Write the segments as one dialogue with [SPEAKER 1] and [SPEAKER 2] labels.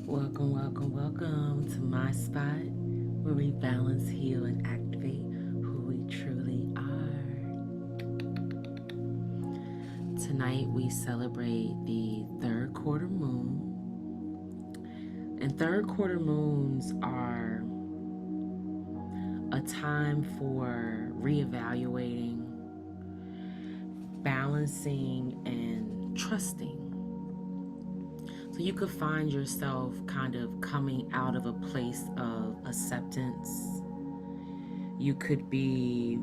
[SPEAKER 1] Welcome, welcome, welcome to MiSpot, where we balance, heal, and activate who we truly are. Tonight we celebrate the third quarter moon, and third quarter moons are a time for reevaluating, balancing, and trusting. So you could find yourself kind of coming out of a place of acceptance. You could be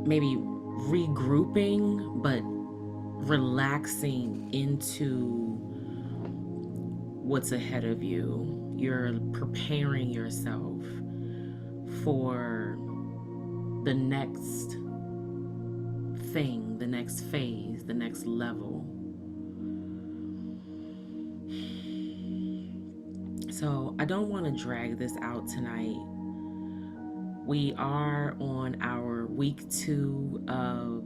[SPEAKER 1] maybe regrouping, but relaxing into what's ahead of you. You're preparing yourself for the next thing, the next phase, the next level. So I don't want to drag this out tonight. We are on our week 2 of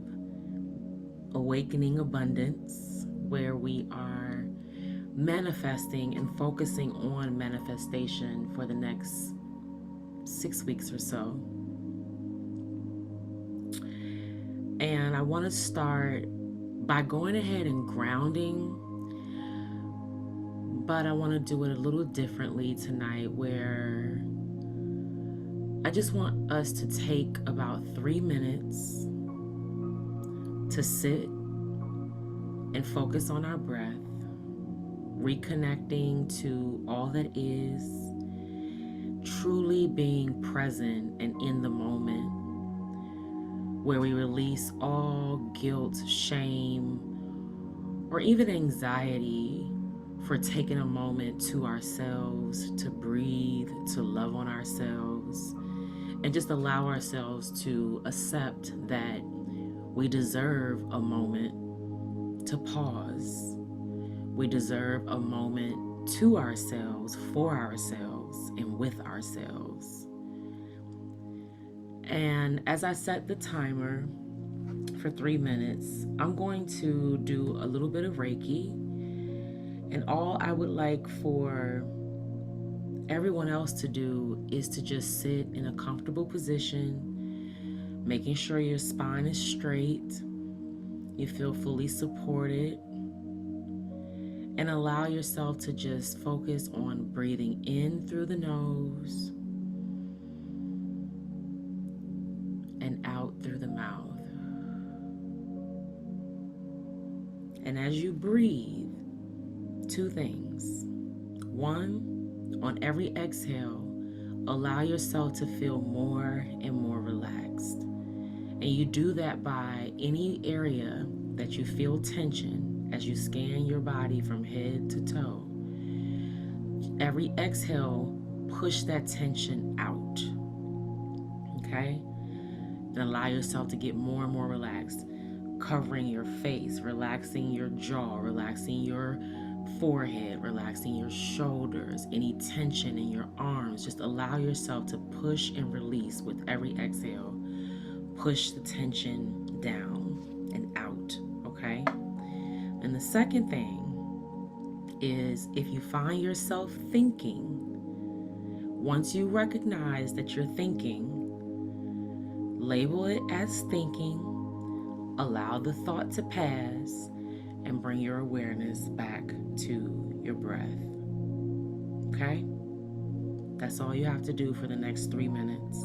[SPEAKER 1] Awakening Abundance, where we are manifesting and focusing on manifestation for the next 6 weeks or so. And I want to start by going ahead and grounding, but I want to do it a little differently tonight, where I just want us to take about 3 minutes to sit and focus on our breath, reconnecting to all that is, truly being present and in the moment, where we release all guilt, shame, or even anxiety for taking a moment to ourselves, to breathe, to love on ourselves, and just allow ourselves to accept that we deserve a moment to pause. We deserve a moment to ourselves, for ourselves, and with ourselves. And as I set the timer for 3 minutes, I'm going to do a little bit of Reiki. And all I would like for everyone else to do is to just sit in a comfortable position, making sure your spine is straight, you feel fully supported, and allow yourself to just focus on breathing in through the nose and out through the mouth. And as you breathe, 2 things. 1, on every exhale, allow yourself to feel more and more relaxed. And you do that by any area that you feel tension as you scan your body from head to toe. Every exhale, push that tension out. Okay? And allow yourself to get more and more relaxed. Covering your face, relaxing your jaw, relaxing your forehead, relaxing your shoulders, any tension in your arms. Just allow yourself to push and release with every exhale. Push the tension down and out, okay? And the second thing is, if you find yourself thinking, once you recognize that you're thinking, label it as thinking, allow the thought to pass, and bring your awareness back to your breath. Okay? That's all you have to do for the next 3 minutes.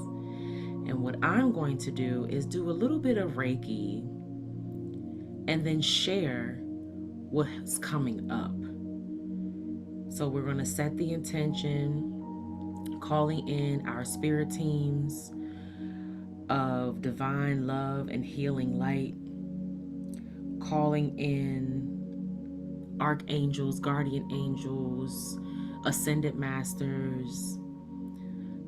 [SPEAKER 1] And what I'm going to do is do a little bit of Reiki and then share what's coming up. So we're going to set the intention, calling in our spirit teams of divine love and healing light, calling in archangels, guardian angels, ascended masters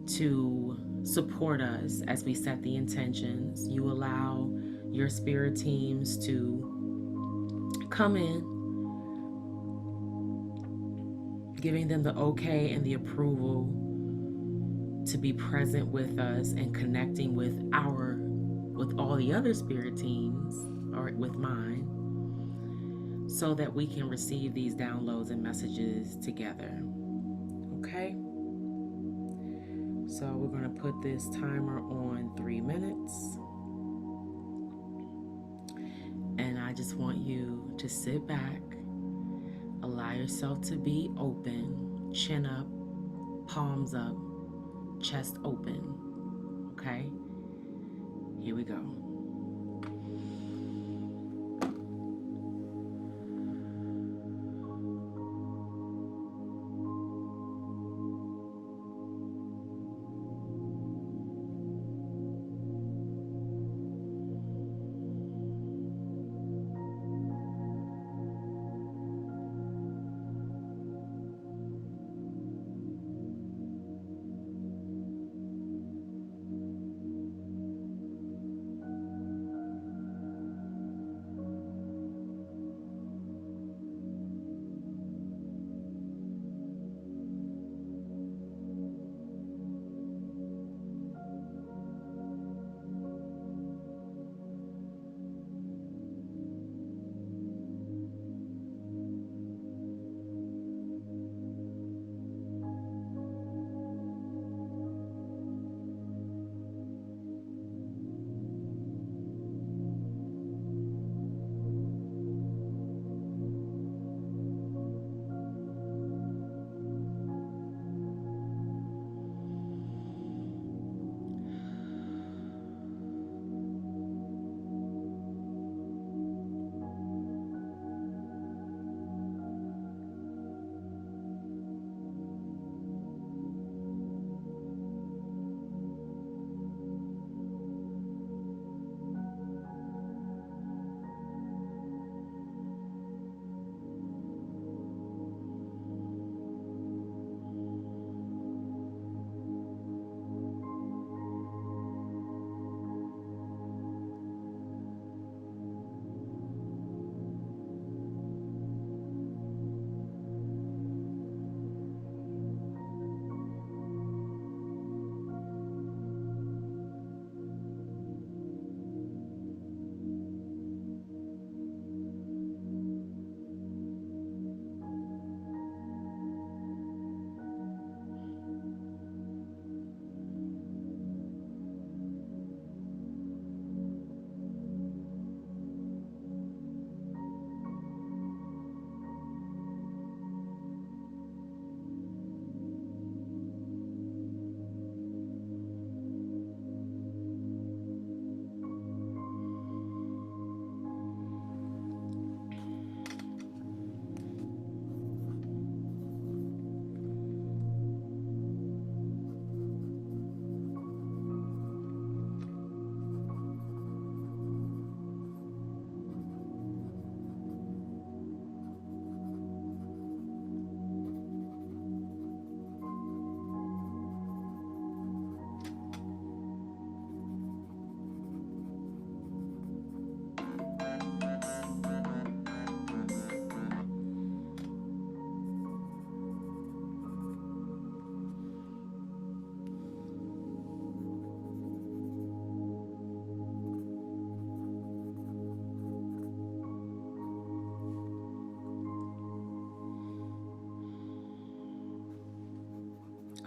[SPEAKER 1] to support us as we set the intentions. You allow your spirit teams to come in, giving them the okay and the approval to be present with us and connecting with all the other spirit teams or with mine, so that we can receive these downloads and messages together. Okay? So we're going to put this timer on 3 minutes. And I just want you to sit back, allow yourself to be open, chin up, palms up, chest open. Okay? Here we go.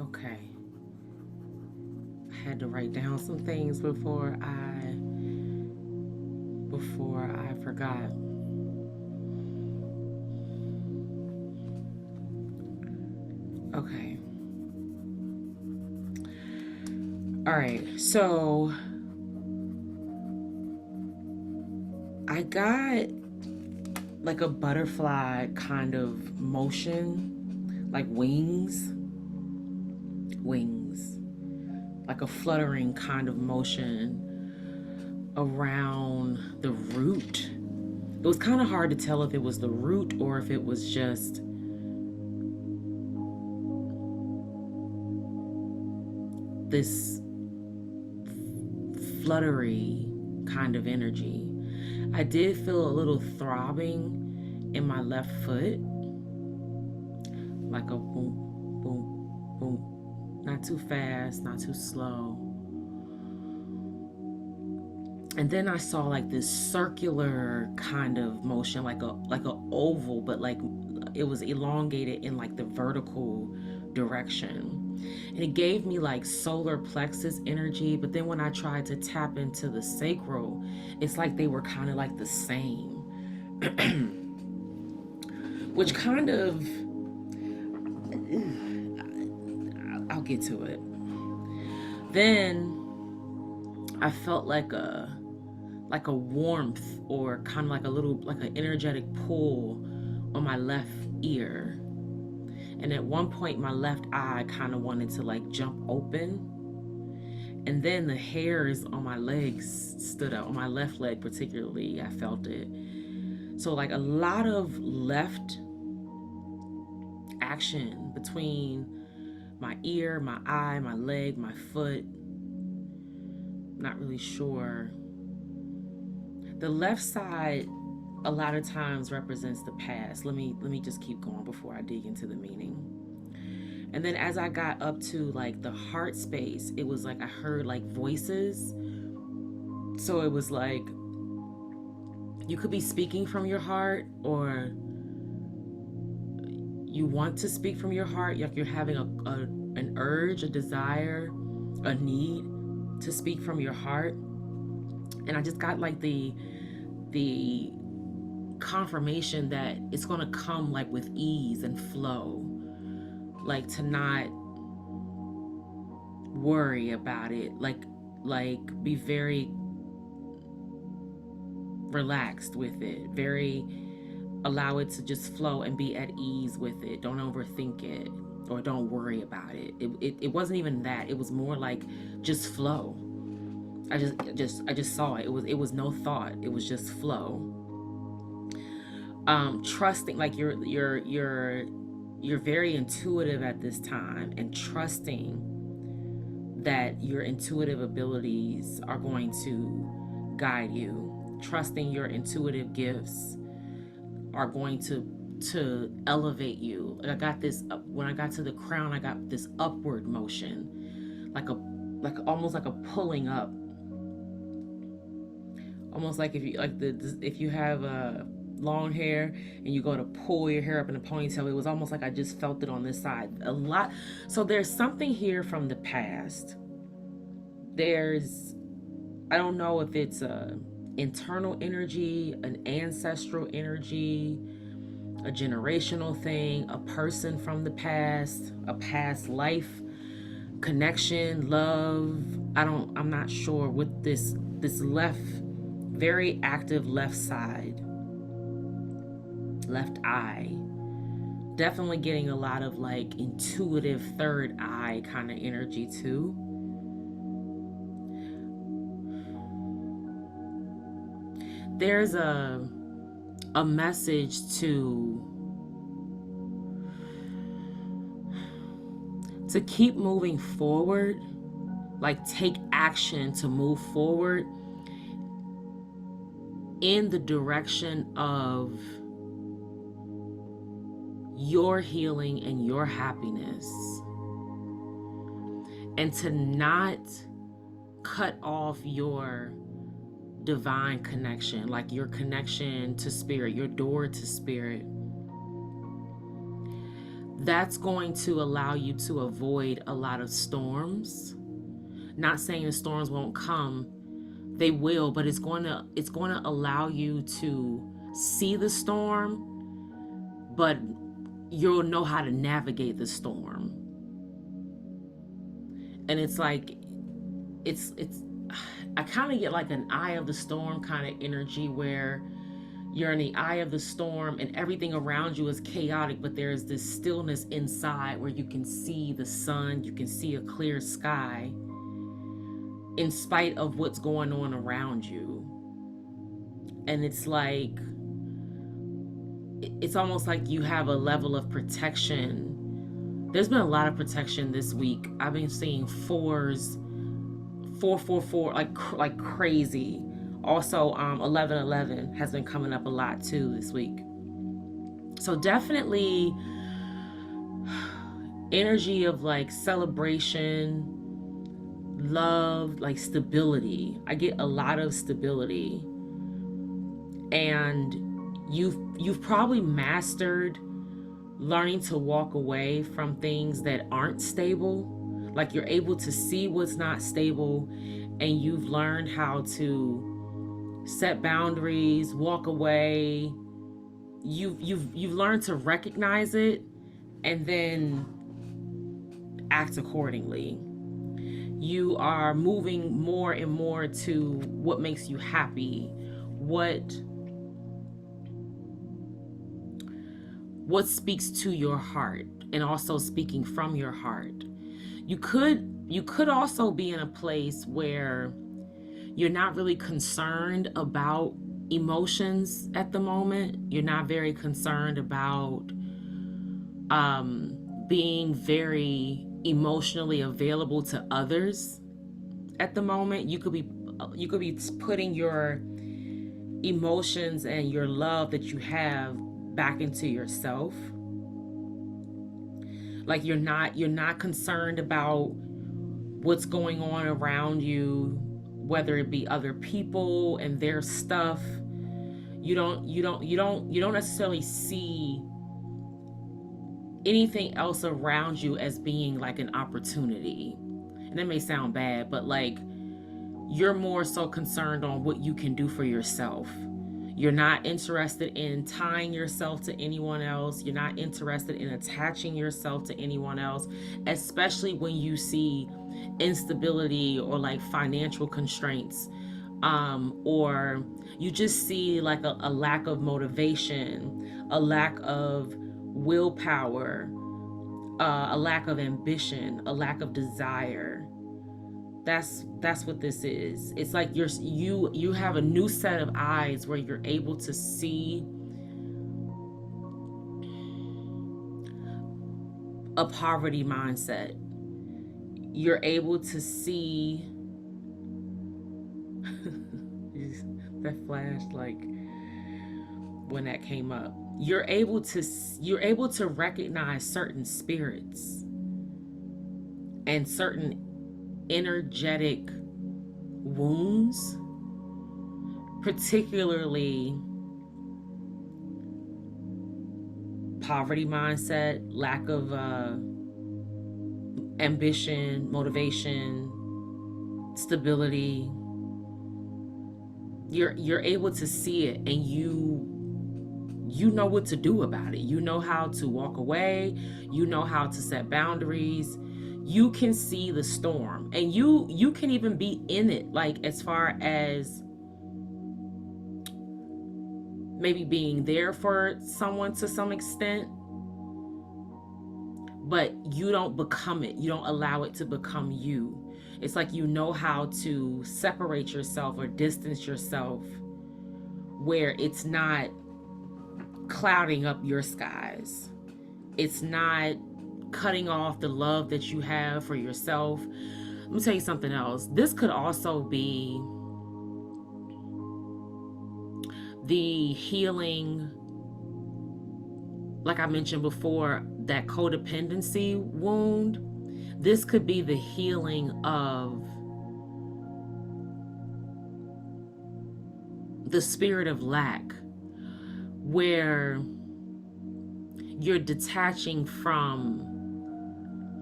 [SPEAKER 1] Okay. I had to write down some things before I forgot. Okay. All right. So I got like a butterfly kind of motion, like wings, like a fluttering kind of motion around the root. It was kind of hard to tell if it was the root or if it was just this fluttery kind of energy. I did feel a little throbbing in my left foot, like a boom, boom, boom. Not too fast, not too slow. And then I saw like this circular kind of motion, like a oval, but like it was elongated in like the vertical direction. And it gave me like solar plexus energy, but then when I tried to tap into the sacral, it's like they were kind of like the same. Which kind of, I'll get to it. Then I felt like a warmth, or kind of like a little, like an energetic pull on my left ear. And at one point my left eye kind of wanted to like jump open. And then the hairs on my legs stood up, on my left leg particularly, I felt it. So like a lot of left action between my ear, my eye, my leg, my foot. Not really sure. The left side a lot of times represents the past. Let me just keep going before I dig into the meaning. And then as I got up to like the heart space, it was like I heard like voices. So it was like you could be speaking from your heart, or you want to speak from your heart, like you're having an urge, a desire, a need to speak from your heart. And I just got like the confirmation that it's going to come like with ease and flow, like to not worry about it, like be very relaxed with it, very allow it to just flow and be at ease with it. Don't overthink it, or don't worry about it. It wasn't even that. It was more like just flow. I just saw it. It was no thought. It was just flow. Trusting, like you're very intuitive at this time, and trusting that your intuitive abilities are going to guide you. Trusting your intuitive gifts are going to elevate you. I got this, when I got to the crown, I got this upward motion, like almost like a pulling up, almost like if you have a long hair and you go to pull your hair up in a ponytail. It was almost like I just felt it on this side a lot. So there's something here from the past. I don't know if it's a internal energy, an ancestral energy, a generational thing, a person from the past, a past life connection, love. I'm not sure with this left, very active left side, left eye. Definitely getting a lot of like intuitive third eye kind of energy too. There's a message to keep moving forward, like take action to move forward in the direction of your healing and your happiness, and to not cut off your divine connection, like your connection to spirit, your door to spirit. That's going to allow you to avoid a lot of storms. Not saying the storms won't come, they will, but it's going to allow you to see the storm, but you'll know how to navigate the storm. And it's like I kind of get like an eye of the storm kind of energy, where you're in the eye of the storm and everything around you is chaotic, but there's this stillness inside where you can see the sun, you can see a clear sky in spite of what's going on around you. And it's like, it's almost like you have a level of protection. There's been a lot of protection this week. I've been seeing 444 like crazy. Also 1111 has been coming up a lot too this week. So definitely energy of like celebration, love, like stability. I get a lot of stability. And you've probably mastered learning to walk away from things that aren't stable. Like you're able to see what's not stable, and you've learned how to set boundaries, walk away. You've learned to recognize it and then act accordingly. You are moving more and more to what makes you happy, what speaks to your heart, and also speaking from your heart. You could also be in a place where you're not really concerned about emotions at the moment. You're not very concerned about being very emotionally available to others at the moment. You could be putting your emotions and your love that you have back into yourself. Like you're not concerned about what's going on around you, whether it be other people and their stuff. You don't necessarily see anything else around you as being like an opportunity. And that may sound bad, but like you're more so concerned on what you can do for yourself. You're not interested in tying yourself to anyone else. You're not interested in attaching yourself to anyone else, especially when you see instability or like financial constraints, or you just see like a lack of motivation, a lack of willpower, a lack of ambition, a lack of desire. That's what this is. It's like you have a new set of eyes where you're able to see a poverty mindset. You're able to see that flashed like when that came up. You're able to recognize certain spirits and certain energetic wounds, particularly poverty mindset, lack of ambition, motivation, stability. You're able to see it, and you know what to do about it. You know how to walk away. You know how to set boundaries. You can see the storm, and you can even be in it, like as far as maybe being there for someone to some extent, but you don't become it. You don't allow it to become you. It's like you know how to separate yourself or distance yourself where it's not clouding up your skies. It's not cutting off the love that you have for yourself. Let me tell you something else. This could also be the healing, like I mentioned before, that codependency wound. This could be the healing of the spirit of lack, where you're detaching from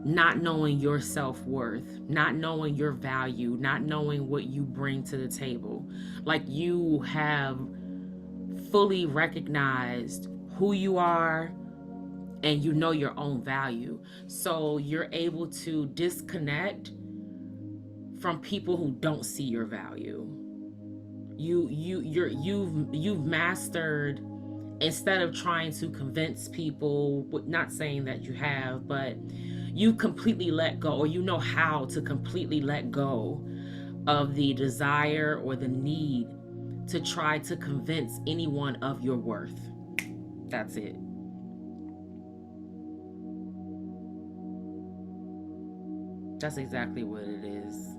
[SPEAKER 1] not knowing your self-worth, not knowing your value, not knowing what you bring to the table. Like you have fully recognized who you are and you know your own value. So you're able to disconnect from people who don't see your value. You've mastered, instead of trying to convince people, not saying that you have, but you completely let go, or you know how to completely let go of the desire or the need to try to convince anyone of your worth. That's it. That's exactly what it is.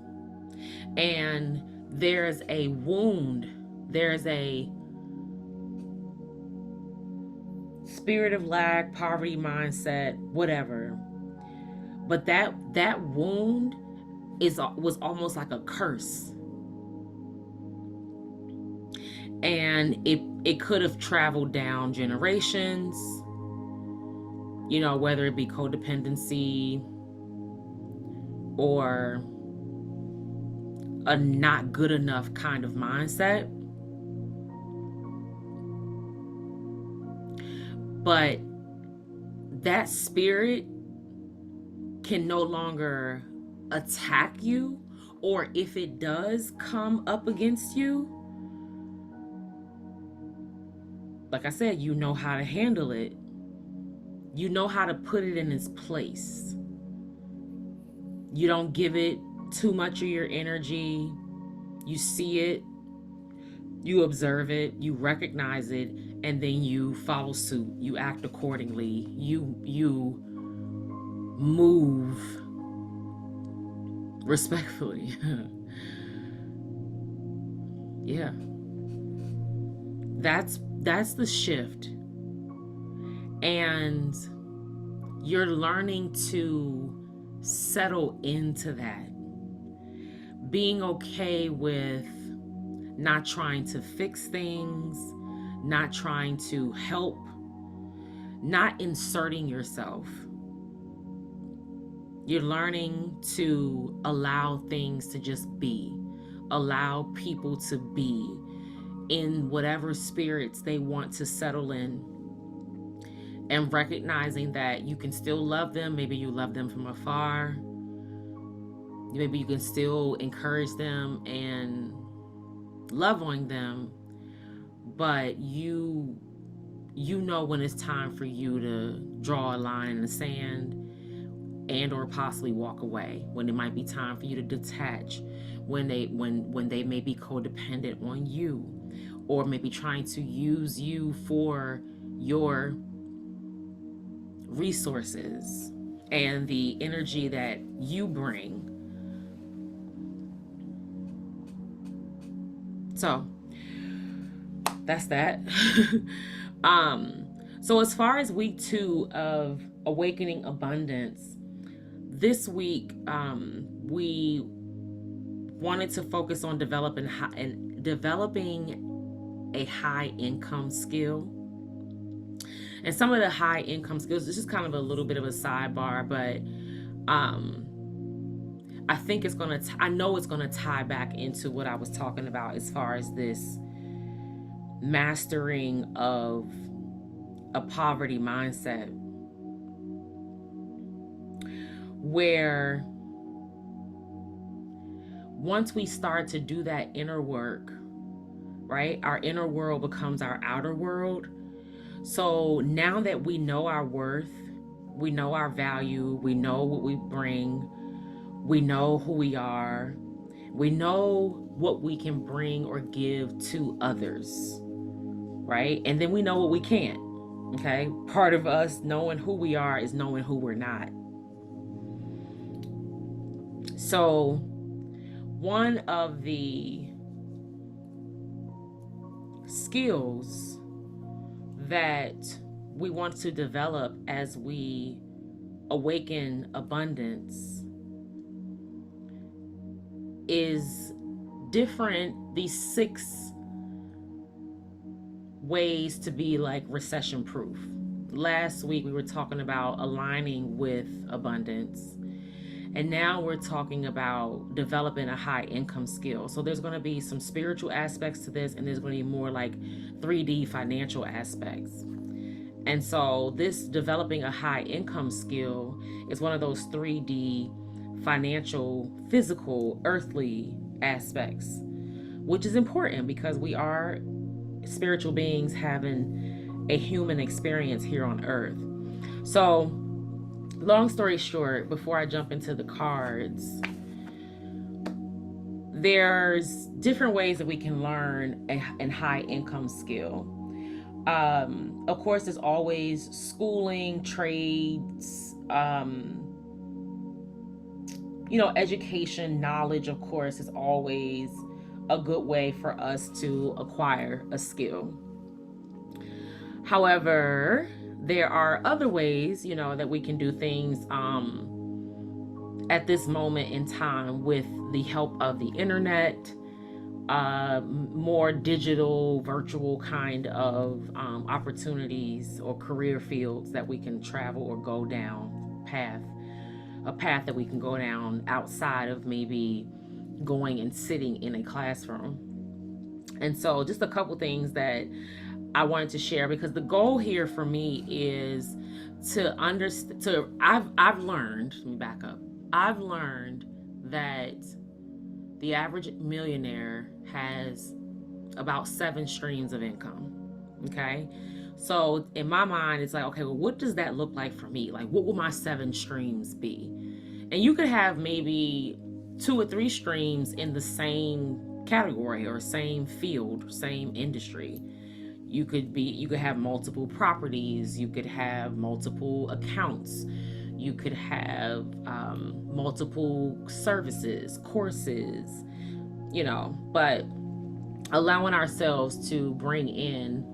[SPEAKER 1] And there's a wound, there's a spirit of lack, poverty mindset, whatever. But that wound was almost like a curse. And it could have traveled down generations, whether it be codependency or a not good enough kind of mindset. But that spirit can no longer attack you, or if it does come up against you, like I said, you know how to handle it. You know how to put it in its place. You don't give it too much of your energy. You see it, you observe it, you recognize it, and then you follow suit. You act accordingly. You move respectfully. Yeah. That's the shift. And you're learning to settle into that. Being okay with not trying to fix things, not trying to help, not inserting yourself. You're learning to allow things to just be, allow people to be in whatever spirits they want to settle in, and recognizing that you can still love them. Maybe you love them from afar. Maybe you can still encourage them and love on them, but you know when it's time for you to draw a line in the sand and or possibly walk away, when it might be time for you to detach, when they may be codependent on you, or maybe trying to use you for your resources and the energy that you bring. So that's that. So as far as week 2 of Awakening Abundance, this week we wanted to focus on developing a high income skill. And some of the high income skills, this is kind of a little bit of a sidebar, but I think I know it's gonna tie back into what I was talking about as far as this mastering of a poverty mindset, where once we start to do that inner work, right, our inner world becomes our outer world. So now that we know our worth, we know our value, we know what we bring, we know who we are, we know what we can bring or give to others, right? And then we know what we can't, okay? Part of us knowing who we are is knowing who we're not. So one of the skills that we want to develop as we awaken abundance is these 6 ways to be like recession proof. Last week we were talking about aligning with abundance, and now we're talking about developing a high income skill. So there's going to be some spiritual aspects to this, and there's going to be more like 3D financial aspects. And so this developing a high income skill is one of those 3D financial, physical, earthly aspects, which is important because we are spiritual beings having a human experience here on earth. So long story short, before I jump into the cards, there's different ways that we can learn a high income skill. Of course, there's always schooling, trades, education, knowledge, of course, is always a good way for us to acquire a skill. However, there are other ways, that we can do things at this moment in time, with the help of the internet, more digital, virtual kind of opportunities or career fields that we can travel or go down a path that we can go down outside of maybe going and sitting in a classroom. And so just a couple things that I wanted to share, because the goal here for me is to understand. I've learned, let me back up. I've learned that the average millionaire has about 7 streams of income. Okay. So in my mind, it's like, okay, well, what does that look like for me? Like, what will my 7 streams be? And you could have maybe 2 or 3 streams in the same category or same field, same industry. You could have multiple properties. You could have multiple accounts. You could have multiple services, courses, but allowing ourselves to bring in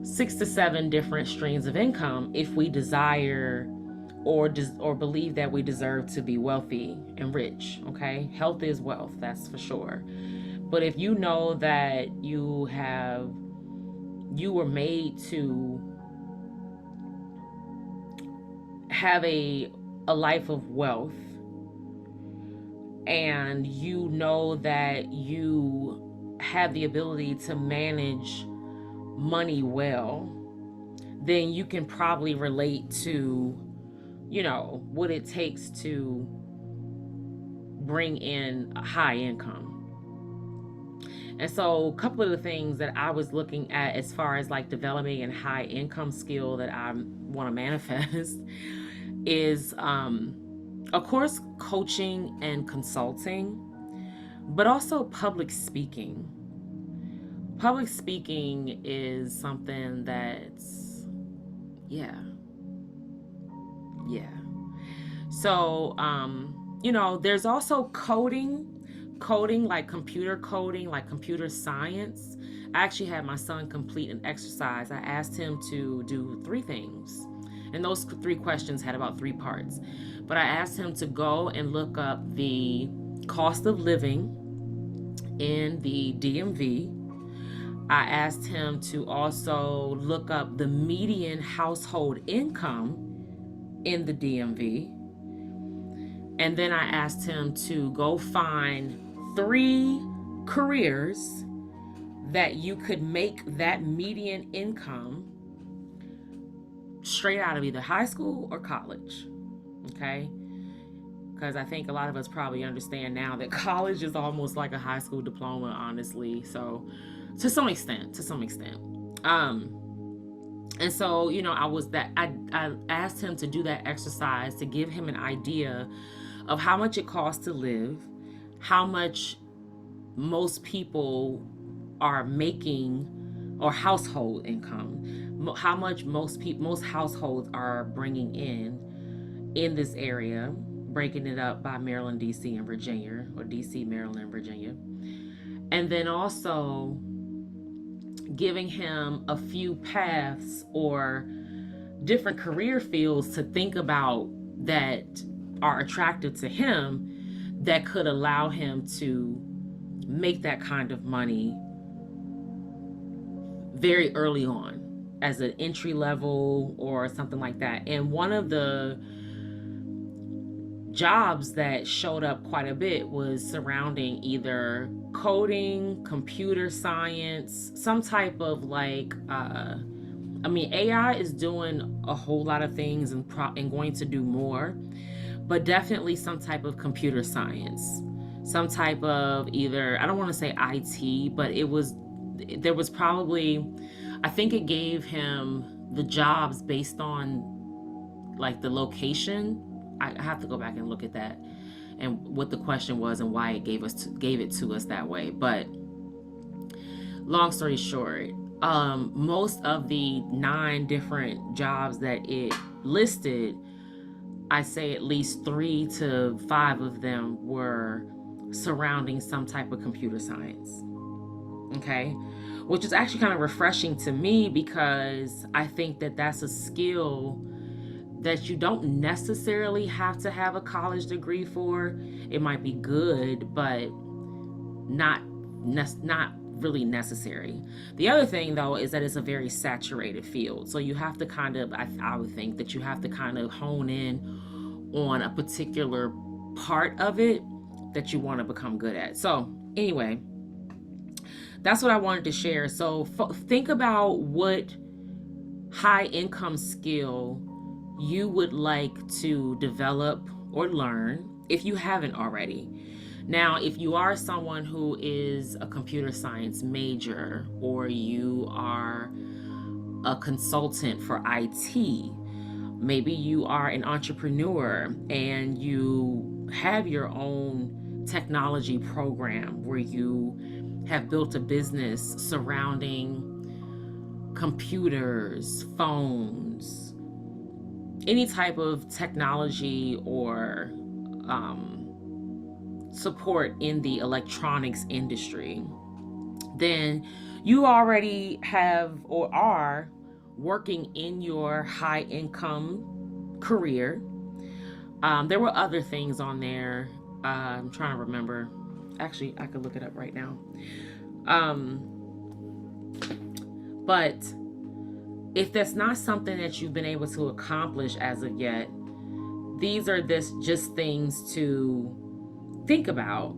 [SPEAKER 1] 6 to 7 different streams of income if we desire or believe that we deserve to be wealthy and rich. Okay, health is wealth, that's for sure. But if you know that you were made to have a life of wealth, and you know that you have the ability to manage money well, then you can probably relate to, what it takes to bring in a high income. And so a couple of the things that I was looking at as far as like developing a high income skill that I want to manifest is, of course, coaching and consulting, but also public speaking. Public speaking is something that's, yeah. So, there's also coding like computer coding, like computer science. I actually had my son complete an exercise. I asked him to do 3 things. And those 3 questions had about 3 parts. But I asked him to go and look up the cost of living in the DMV. I asked him to also look up the median household income in the DMV. And then I asked him to go find 3 careers that you could make that median income straight out of either high school or college. Okay? Because I think a lot of us probably understand now that college is almost like a high school diploma, honestly. So to some extent. And so, I asked him to do that exercise to give him an idea of how much it costs to live, how much most people are making, or household income, how much most households are bringing in this area, breaking it up by Maryland, DC, and Virginia, or DC, Maryland, and Virginia. And then also giving him a few paths or different career fields to think about that are attractive to him, that could allow him to make that kind of money very early on as an entry level or something like that. And one of the jobs that showed up quite a bit was surrounding either coding, computer science, some type of like, AI is doing a whole lot of things and going to do more, but definitely some type of computer science, some type of either, I don't want to say IT, but there was probably, I think it gave him the jobs based on like the location. I have to go back and look at that and what the question was and why it gave it to us that way. But long story short, most of the 9 different jobs that it listed, I say at least 3 to 5 of them were surrounding some type of computer science. Okay, which is actually kind of refreshing to me, because I think that that's a skill that you don't necessarily have to have a college degree for. It might be good, but not really necessary. The other thing, though, is that it's a very saturated field. So you have to kind of, I would think that you have to kind of hone in on a particular part of it that you want to become good at. So anyway, that's what I wanted to share. So think about what high income skill you would like to develop or learn if you haven't already. Now, if you are someone who is a computer science major, or you are a consultant for IT, maybe you are an entrepreneur and you have your own technology program where you have built a business surrounding computers, phones, any type of technology or support in the electronics industry, then you already have or are working in your high income career. There were other things on there. I'm trying to remember. Actually, I could look it up right now. But if that's not something that you've been able to accomplish as of yet, these are just things to think about,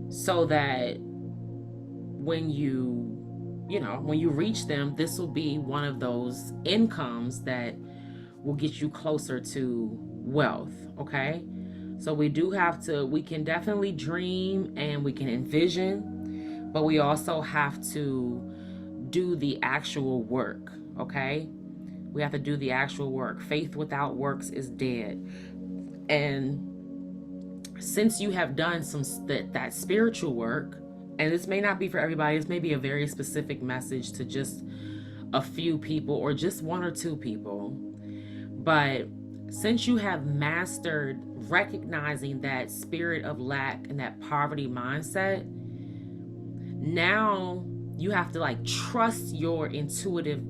[SPEAKER 1] so that when you reach them, this will be one of those incomes that will get you closer to wealth. Okay, so we can definitely dream and we can envision, but we also have to do the actual work. Okay, we have to do the actual work. Faith without works is dead. And since you have done that spiritual work, and this may not be for everybody, this may be a very specific message to just a few people or just one or two people, but since you have mastered recognizing that spirit of lack and that poverty mindset, now you have to trust your intuitive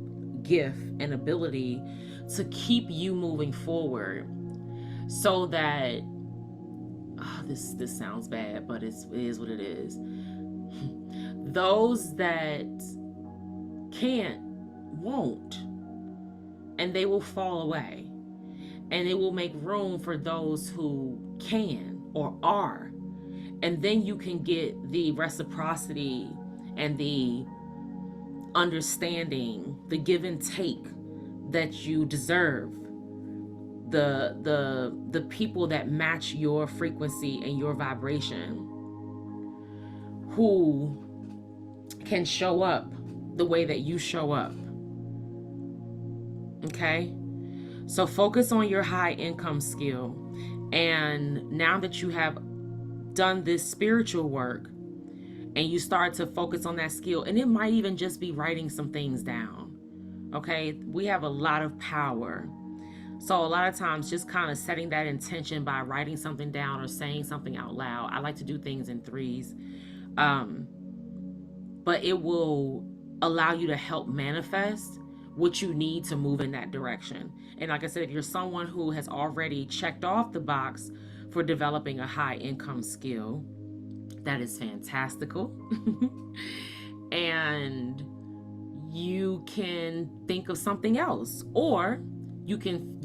[SPEAKER 1] gift and ability to keep you moving forward, so that this sounds bad, but it is what it is. Those that can't won't, and they will fall away, and it will make room for those who can or are, and then you can get the reciprocity and the understanding, the give and take that you deserve. The people that match your frequency and your vibration, who can show up the way that you show up. Okay, so focus on your high income skill, and now that you have done this spiritual work and you start to focus on that skill, and it might even just be writing some things down. Okay, we have a lot of power. So a lot of times just kind of setting that intention by writing something down or saying something out loud. I like to do things in threes. But it will allow you to help manifest what you need to move in that direction. And like I said, if you're someone who has already checked off the box for developing a high income skill, that is fantastical. And you can think of something else, or you can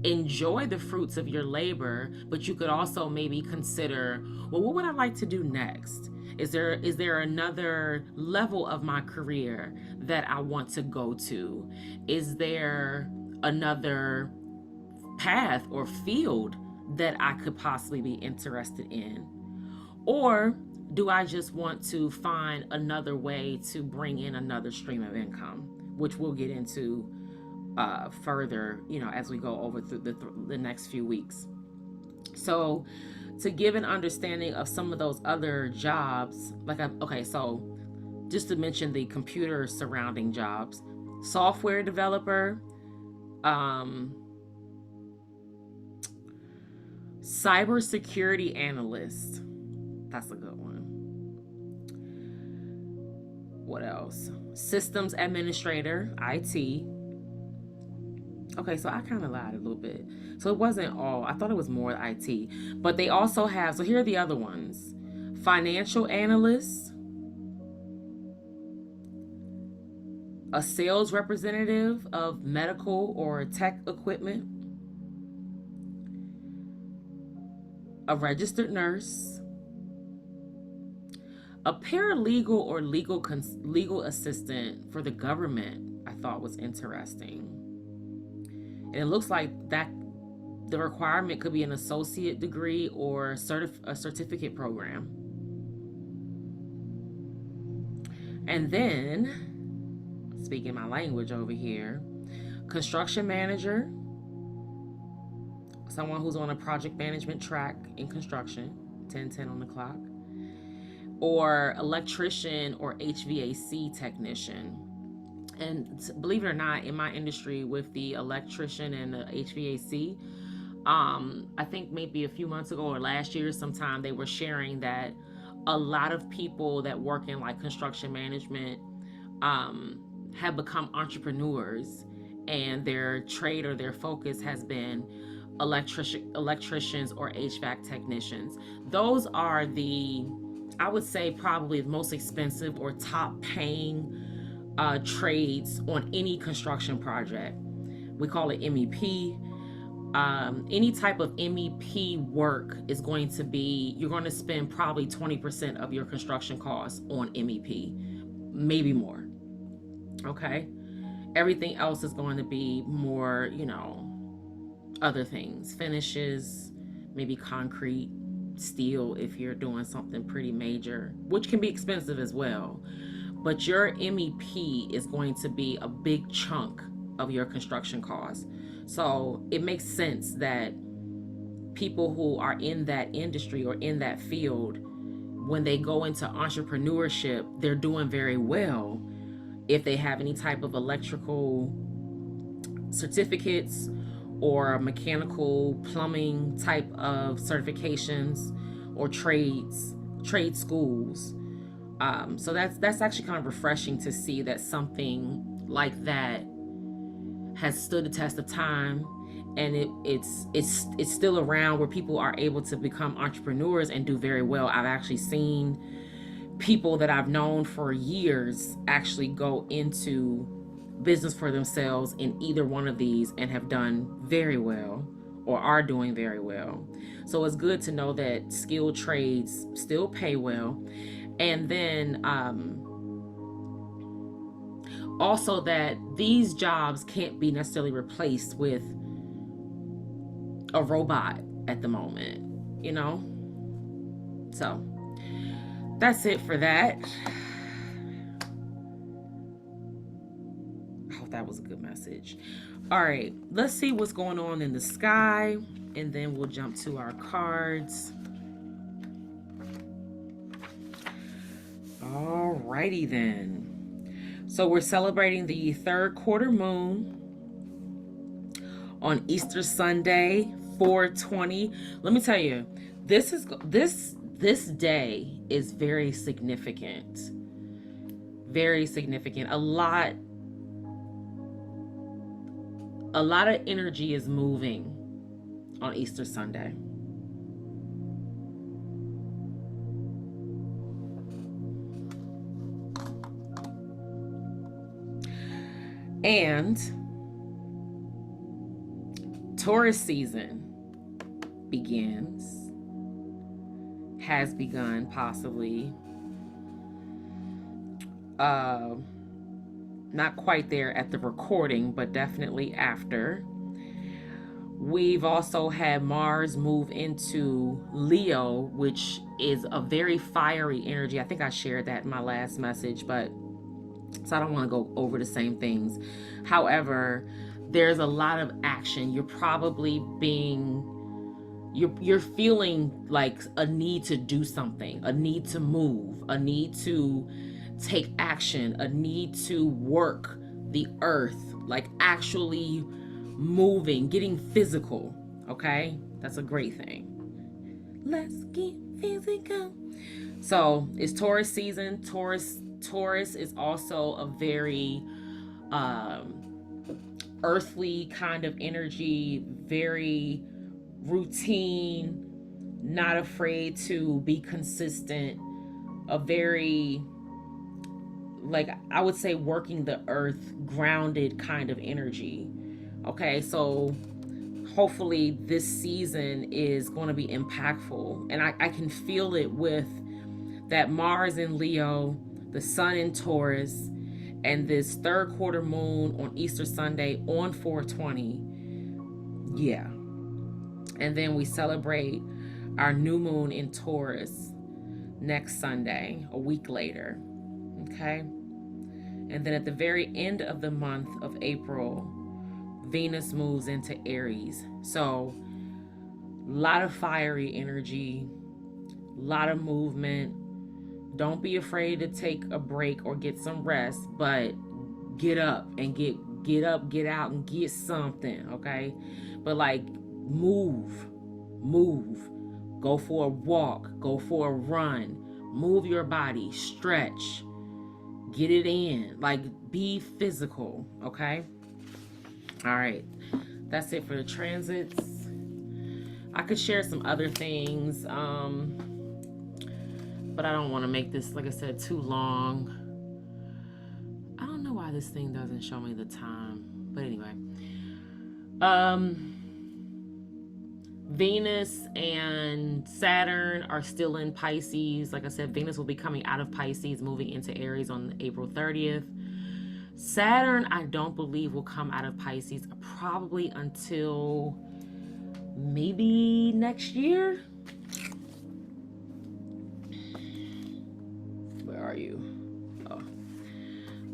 [SPEAKER 1] enjoy the fruits of your labor, but you could also maybe consider, well, what would I like to do next? Is there another level of my career that I want to go to? Is there another path or field that I could possibly be interested in? Or do I just want to find another way to bring in another stream of income, which we'll get into further, as we go over through the next few weeks. So to give an understanding of some of those other jobs, so just to mention the computer surrounding jobs, software developer, cybersecurity analyst, that's a good one. What else? Systems administrator, IT. Okay, so I kind of lied a little bit. So it wasn't all. I thought it was more IT. But they also have, so here are the other ones: financial analyst, a sales representative of medical or tech equipment, a registered nurse, a paralegal or legal assistant for the government. I thought was interesting. And it looks like that the requirement could be an associate degree or a certificate program. And then, speaking my language over here, construction manager, someone who's on a project management track in construction, 10:10 on the clock, or electrician or HVAC technician. And believe it or not, in my industry with the electrician and the HVAC, I think maybe a few months ago or last year sometime, they were sharing that a lot of people that work in like construction management have become entrepreneurs, and their trade or their focus has been electricians or HVAC technicians. Those are the, I would say, probably the most expensive or top paying trades on any construction project. We call it MEP. Any type of MEP work is going to be, you're going to spend probably 20% of your construction costs on MEP, maybe more. Okay. Everything else is going to be more, other things, finishes, maybe concrete, steel, if you're doing something pretty major, which can be expensive as well. But your MEP is going to be a big chunk of your construction costs. So it makes sense that people who are in that industry or in that field, when they go into entrepreneurship, they're doing very well if they have any type of electrical certificates or mechanical plumbing type of certifications or trade schools. So that's actually kind of refreshing to see that something like that has stood the test of time, and it's still around where people are able to become entrepreneurs and do very well. I've actually seen people that I've known for years actually go into business for themselves in either one of these and have done very well or are doing very well. So it's good to know that skilled trades still pay well. And then also that these jobs can't be necessarily replaced with a robot at the moment, So that's it for that. I hope that was a good message. All right, let's see what's going on in the sky, and then we'll jump to our cards. Alrighty then. So we're celebrating the third quarter moon on Easter Sunday, 4/20. Let me tell you, this day is very significant. Very significant. A lot of energy is moving on Easter Sunday. And Taurus season has begun possibly. Not quite there at the recording, but definitely after. We've also had Mars move into Leo, which is a very fiery energy. I think I shared that in my last message, but so I don't want to go over the same things. However, there's a lot of action. You're probably you're feeling like a need to do something, a need to move, a need to take action, a need to work the earth, like actually moving, getting physical. Okay, that's a great thing. Let's get physical. So it's Taurus season. Taurus is also a very earthly kind of energy, very routine, not afraid to be consistent, a very, like, I would say, working the earth, grounded kind of energy. Okay, so hopefully this season is going to be impactful. And I can feel it with that Mars in Leo, the Sun in Taurus, and this third quarter moon on Easter Sunday on 420. Yeah. And then we celebrate our new moon in Taurus next Sunday, a week later. Okay. And then at the very end of the month of April, Venus moves into Aries. So, a lot of fiery energy, a lot of movement. Don't be afraid to take a break or get some rest, but get up and get up, get out and get something, okay? But like move. Go for a walk, go for a run, move your body, stretch, get it in, like be physical, okay? All right, that's it for the transits. I could share some other things, but I don't want to make this, like I said, too long. I don't know why this thing doesn't show me the time, but anyway. Venus and Saturn are still in Pisces. Like I said, Venus will be coming out of Pisces, moving into Aries on April 30th. Saturn, I don't believe, will come out of Pisces probably until maybe next year. Where are you? Oh,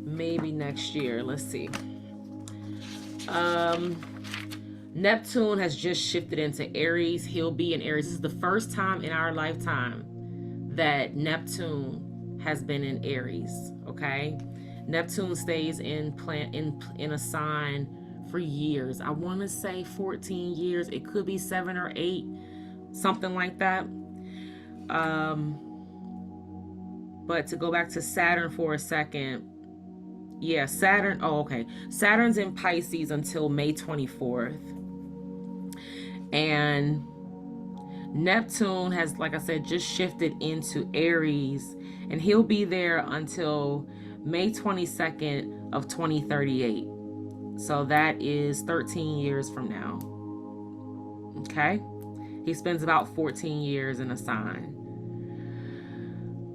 [SPEAKER 1] maybe next year. Let's see. Neptune has just shifted into Aries. He'll be in Aries. This is the first time in our lifetime that Neptune has been in Aries. Okay, Neptune stays in a sign for years. I want to say 14 years. It could be 7 or 8, something like that. But to go back to Saturn for a second, yeah, Saturn. Oh, okay. Saturn's in Pisces until May 24th. And Neptune has, like I said, just shifted into Aries, and he'll be there until May 22nd of 2038. So that is 13 years from now. Okay? He spends about 14 years in a sign.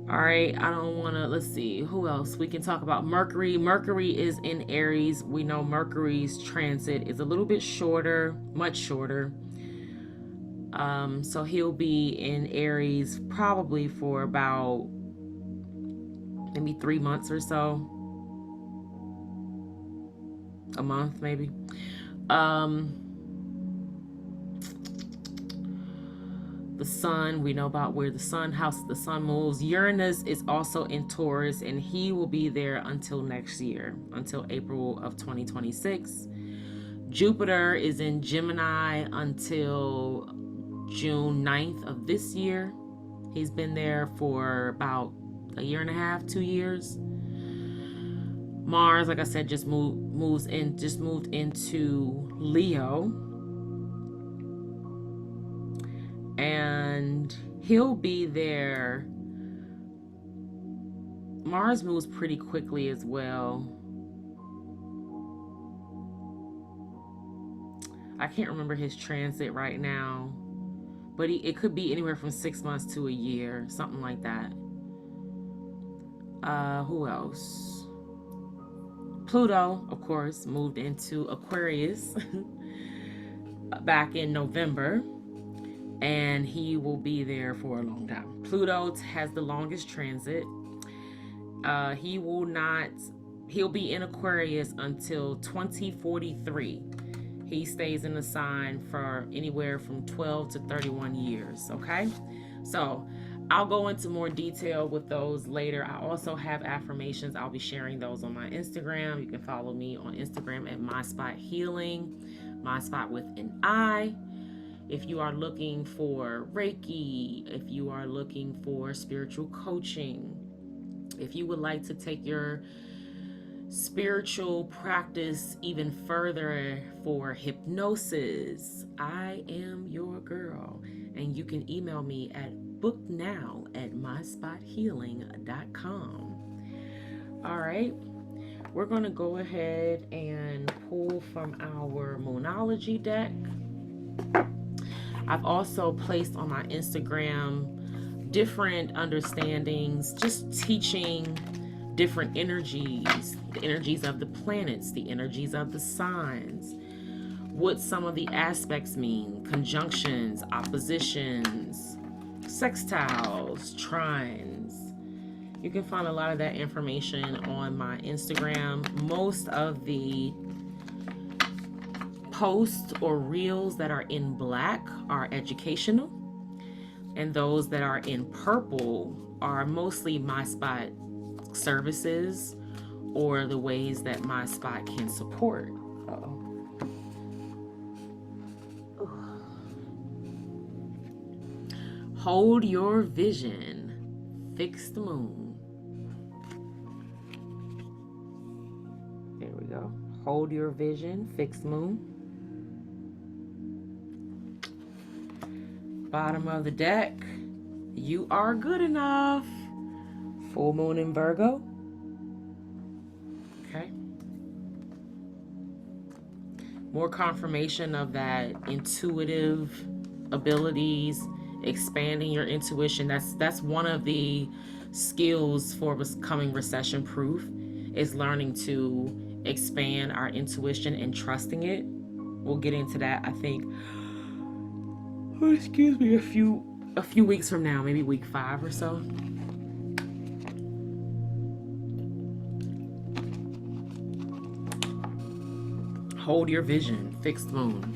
[SPEAKER 1] All right, I don't want to, let's see, who else? We can talk about Mercury. Mercury is in Aries. We know Mercury's transit is a little bit shorter, much shorter. So he'll be in Aries probably for about maybe 3 months or so. A month, maybe. The sun, we know about where the sun moves. Uranus is also in Taurus, and he will be there until next year, until April of 2026. Jupiter is in Gemini until June 9th of this year. He's been there for about a year and a half, 2 years. Mars, like I said, just moved into Leo. And he'll be there. Mars moves pretty quickly as well. I can't remember his transit right now, but it could be anywhere from 6 months to a year, something like that. Who else? Pluto, of course, moved into Aquarius back in November, and he will be there for a long time. Pluto has the longest transit. He'll be in Aquarius until 2043. He stays in the sign for anywhere from 12 to 31 years, okay? So I'll go into more detail with those later. I also have affirmations. I'll be sharing those on my Instagram. You can follow me on Instagram at MiSpot Healing, MiSpot with an I. If you are looking for Reiki, if you are looking for spiritual coaching, if you would like to take your spiritual practice even further for hypnosis, I am your girl. And you can email me at booknow@myspot.healing.com. All right, we're going to go ahead and pull from our Moonology deck. I've also placed on my Instagram different understandings, just teaching different energies, the energies of the planets, the energies of the signs, what some of the aspects mean, conjunctions, oppositions, sextiles, trines. You can find a lot of that information on my Instagram. Most of the posts or reels that are in black are educational, and those that are in purple are mostly MiSpot services or the ways that MiSpot can support. Hold your vision, fixed moon. There we go. Hold your vision, fixed moon. Bottom of the deck, you are good enough. Full moon in Virgo. Okay. More confirmation of that intuitive abilities, expanding your intuition. That's one of the skills for becoming recession proof, is learning to expand our intuition and trusting it. We'll get into that, I think, a few weeks from now, maybe week 5 or so. Hold your vision, fixed moon.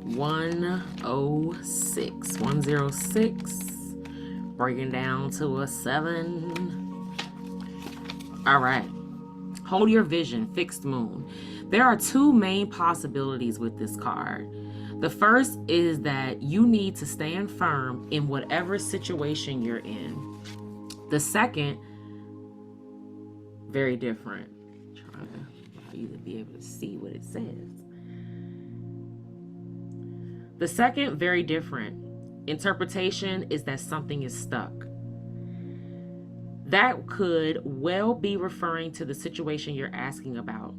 [SPEAKER 1] $106, breaking down to a 7. All right. Hold your vision, fixed moon. There are 2 main possibilities with this card. The first is that you need to stand firm in whatever situation you're in. The second, very different. I'm trying to allow you to be able to see what it says. The second, very different interpretation is that something is stuck. That could well be referring to the situation you're asking about.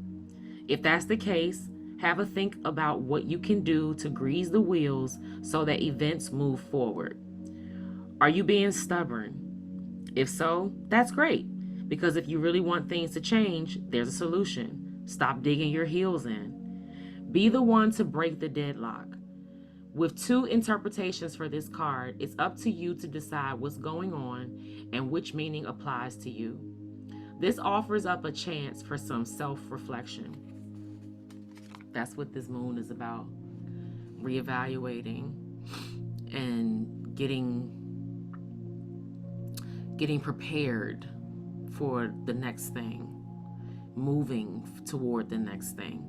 [SPEAKER 1] If that's the case, have a think about what you can do to grease the wheels so that events move forward. Are you being stubborn? If so, that's great, because if you really want things to change, there's a solution. Stop digging your heels in. Be the one to break the deadlock. With 2 interpretations for this card, it's up to you to decide what's going on and which meaning applies to you. This offers up a chance for some self-reflection. That's what this moon is about. Reevaluating and getting prepared for the next thing. Moving toward the next thing.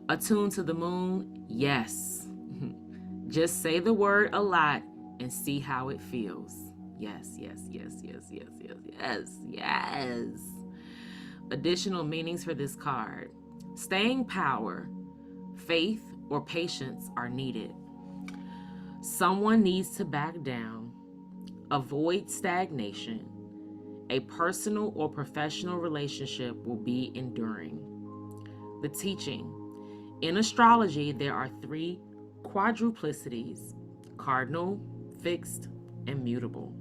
[SPEAKER 1] Attuned to the moon? Yes. Just say the word a lot and see how it feels. Yes, yes, yes, yes, yes, yes, yes, yes. Additional meanings for this card. Staying power, faith, or patience are needed. Someone needs to back down. Avoid stagnation. A personal or professional relationship will be enduring. The teaching. In astrology, there are 3 quadruplicities: cardinal, fixed, and mutable.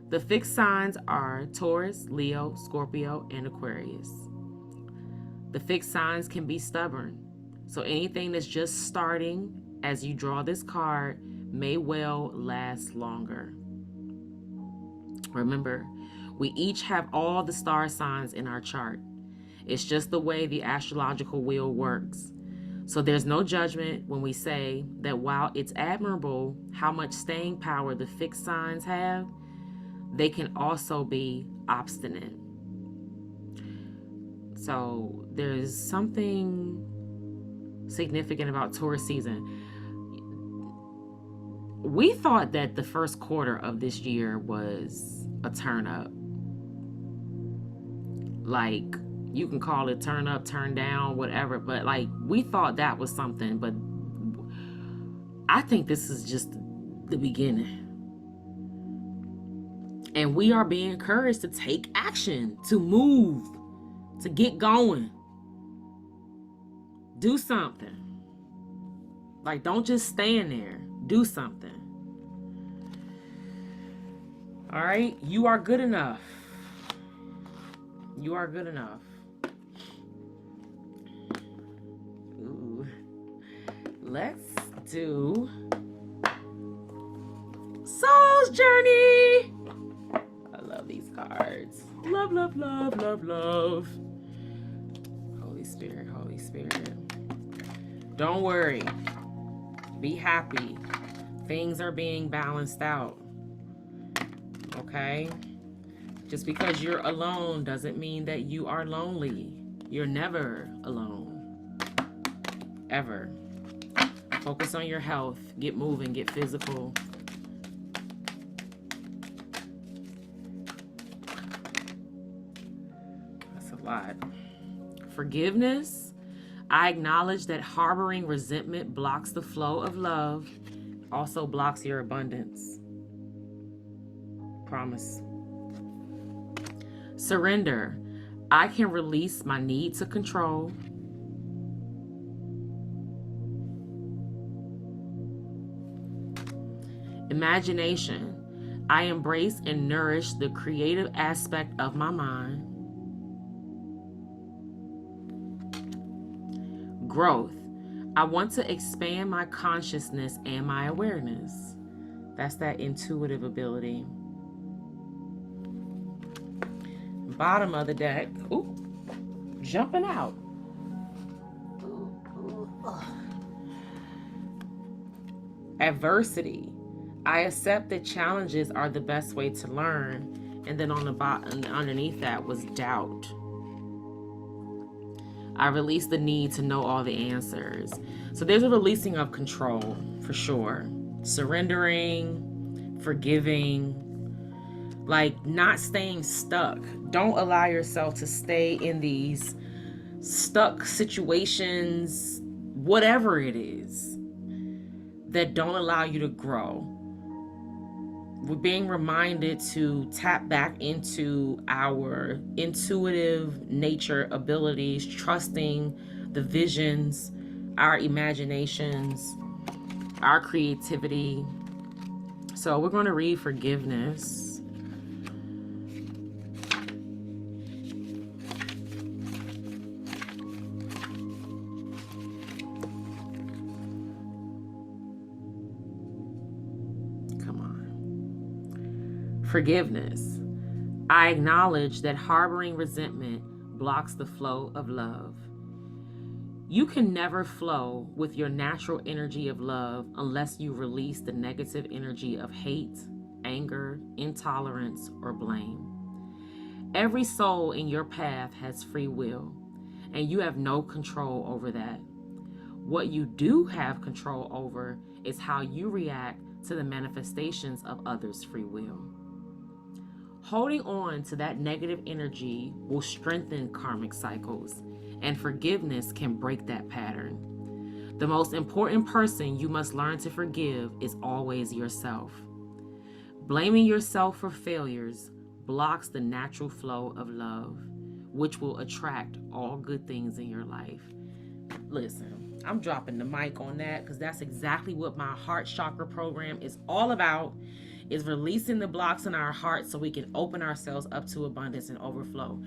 [SPEAKER 1] The fixed signs are Taurus, Leo, Scorpio, and Aquarius. The fixed signs can be stubborn, so anything that's just starting as you draw this card may well last longer. Remember, we each have all the star signs in our chart. It's just the way the astrological wheel works. So there's no judgment when we say that while it's admirable how much staying power the fixed signs have, they can also be obstinate. So there's something significant about Taurus season. We thought that the first quarter of this year was a turn up. Like, you can call it turn up, turn down, whatever, but like, we thought that was something, but I think this is just the beginning. And we are being encouraged to take action, to move, to get going. Do something. Like, don't just stand there. Do something. All right? You are good enough. You are good enough. Ooh. Let's do Soul's Journey. I love these cards. Love, love, love, love, love. Holy Spirit, Holy Spirit. Don't worry. Be happy. Things are being balanced out. Okay? Just because you're alone doesn't mean that you are lonely. You're never alone. Ever. Focus on your health. Get moving. Get physical. That's a lot. Forgiveness. I acknowledge that harboring resentment blocks the flow of love. Also blocks your abundance. Promise. Surrender. I can release my need to control. Imagination. I embrace and nourish the creative aspect of my mind. Growth. I want to expand my consciousness and my awareness. That's that intuitive ability. Bottom of the deck. Ooh, jumping out. Adversity. I accept that challenges are the best way to learn. And then on the bottom, underneath that was doubt. I release the need to know all the answers. So there's a releasing of control, for sure. Surrendering, forgiving, like not staying stuck. Don't allow yourself to stay in these stuck situations, whatever it is, that don't allow you to grow. We're being reminded to tap back into our intuitive nature abilities, trusting the visions, our imaginations, our creativity. So we're going to read forgiveness. Forgiveness. I acknowledge that harboring resentment blocks the flow of love. You can never flow with your natural energy of love unless you release the negative energy of hate, anger, intolerance, or blame. Every soul in your path has free will, and you have no control over that. What you do have control over is how you react to the manifestations of others' free will. Holding on to that negative energy will strengthen karmic cycles, and forgiveness can break that pattern. The most important person you must learn to forgive is always yourself. Blaming yourself for failures blocks the natural flow of love, which will attract all good things in your life. Listen, I'm dropping the mic on that because that's exactly what my heart chakra program is all about. Is releasing the blocks in our heart so we can open ourselves up to abundance and overflow.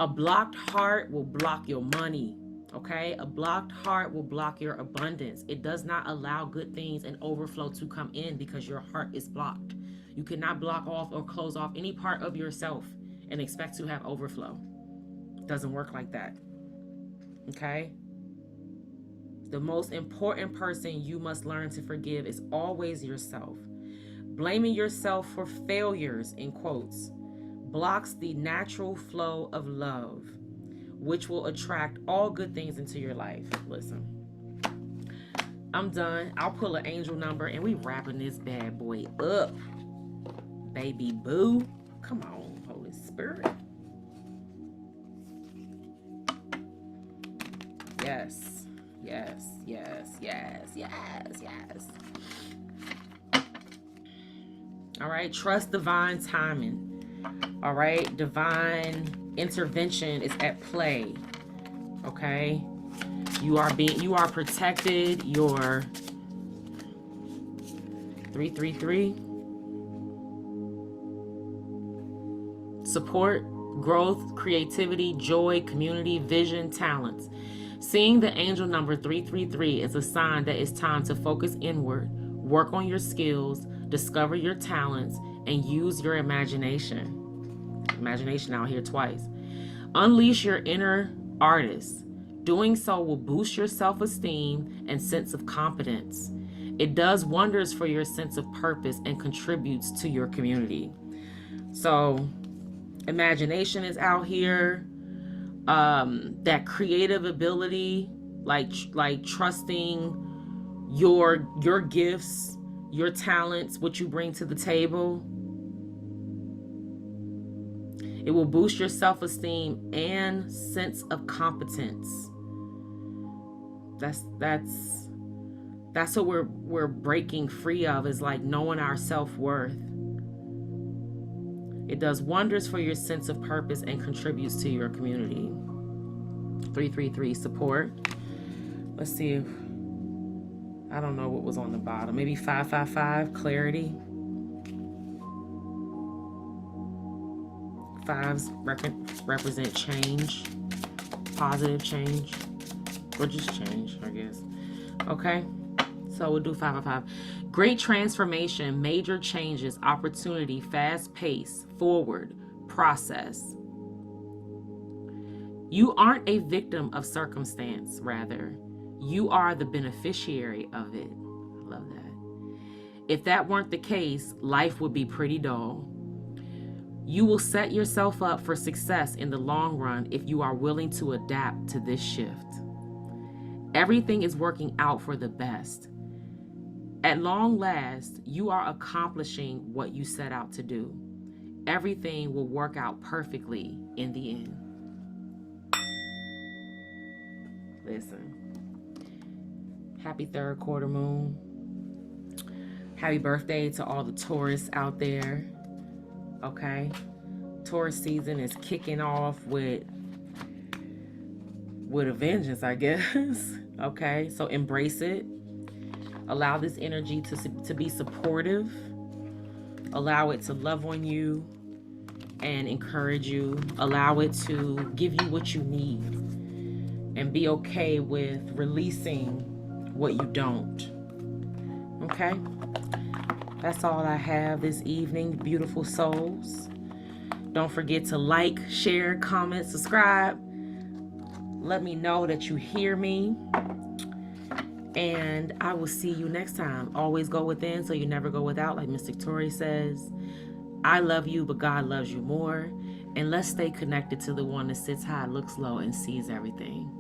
[SPEAKER 1] A blocked heart will block your money, okay? A blocked heart will block your abundance. It does not allow good things and overflow to come in because your heart is blocked. You cannot block off or close off any part of yourself and expect to have overflow. It doesn't work like that, okay? The most important person you must learn to forgive is always yourself. Blaming yourself for failures, in quotes, blocks the natural flow of love, which will attract all good things into your life. Listen, I'm done. I'll pull an angel number and we wrapping this bad boy up. Baby boo. Come on, Holy Spirit. Yes, yes, yes, yes, yes, yes. All right, trust divine timing. All right, divine intervention is at play. Okay, you are protected. You're 333. Support, growth, creativity, joy, community, vision, talents. Seeing the angel number 333 is a sign that it's time to focus inward, work on your skills, discover your talents, and use your imagination. Imagination out here twice. Unleash your inner artist. Doing so will boost your self-esteem and sense of competence. It does wonders for your sense of purpose and contributes to your community. So, imagination is out here. That creative ability, like trusting your gifts, your talents, what you bring to the table. It will boost your self-esteem and sense of competence. That's what we're breaking free of, is like knowing our self-worth. It does wonders for your sense of purpose and contributes to your community. 333, support. Let's see if, I don't know what was on the bottom. Maybe 555, clarity. Fives represent change, positive change, or just change, I guess. Okay, so we'll do 555. Great transformation, major changes, opportunity, fast pace, forward, process. You aren't a victim of circumstance, rather, you are the beneficiary of it. I love that. If that weren't the case, life would be pretty dull. You will set yourself up for success in the long run if you are willing to adapt to this shift. Everything is working out for the best. At long last, you are accomplishing what you set out to do. Everything will work out perfectly in the end. Listen. Happy third quarter moon. Happy birthday to all the Taurus out there. Okay, Taurus season is kicking off with a vengeance, I guess. Okay, so embrace it. Allow this energy to be supportive. Allow it to love on you and encourage you. Allow it to give you what you need, and be okay with releasing what you don't. Okay? That's all I have this evening, beautiful souls. Don't forget to like, share, comment, subscribe. Let me know that you hear me. And I will see you next time. Always go within so you never go without, like Miss Victoria says. I love you, but God loves you more. And let's stay connected to the one that sits high, looks low, and sees everything.